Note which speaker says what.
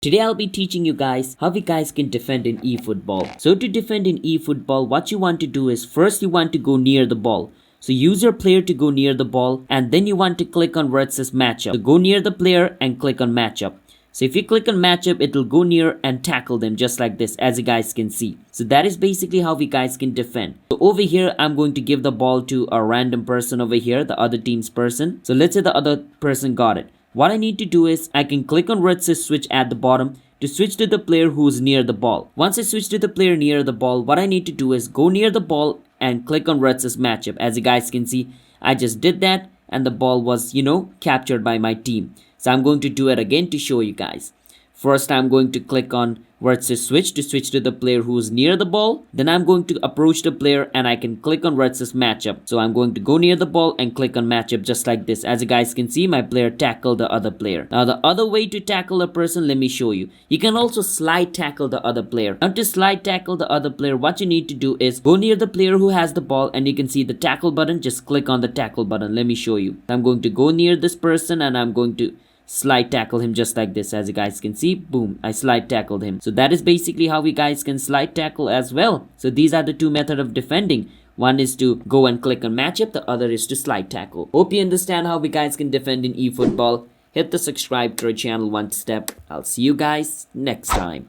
Speaker 1: Today I'll be teaching you guys how you guys can defend in eFootball. So to defend in eFootball, what you want to do is first you want to go near the ball. So use your player to go near the ball, and then you want to click on where it says matchup. So go near the player and click on matchup. So if you click on matchup, it will go near and tackle them just like this, as you guys can see. So that is basically how you guys can defend. So over here, I'm going to give the ball to a random person over here, the other team's person. So let's say the other person got it. What I need to do is I can click on where it says switch at the bottom to switch to the player who's near the ball. Once I switch to the player near the ball, what I need to do is go near the ball and click on where it says matchup. As you guys can see, I just did that and the ball was, captured by my team. So I'm going to do it again to show you guys. First, I'm going to click on where it says switch to switch to the player who's near the ball. Then I'm going to approach the player and I can click on where it says matchup. So I'm going to go near the ball and click on matchup just like this. As you guys can see, my player tackled the other player. Now the other way to tackle a person, let me show you. You can also slide tackle the other player. Now to slide tackle the other player, what you need to do is go near the player who has the ball and you can see the tackle button. Just click on the tackle button. Let me show you. I'm going to go near this person and I'm going to slide tackle him just like this. As you guys can see, boom, I slide tackled him. So that is basically how you guys can slide tackle as well. So these are the two methods of defending. One is to go and click on matchup, the other is to slide tackle. Hope you understand how we guys can defend in eFootball. Hit the subscribe to our channel one step. I'll see you guys next time.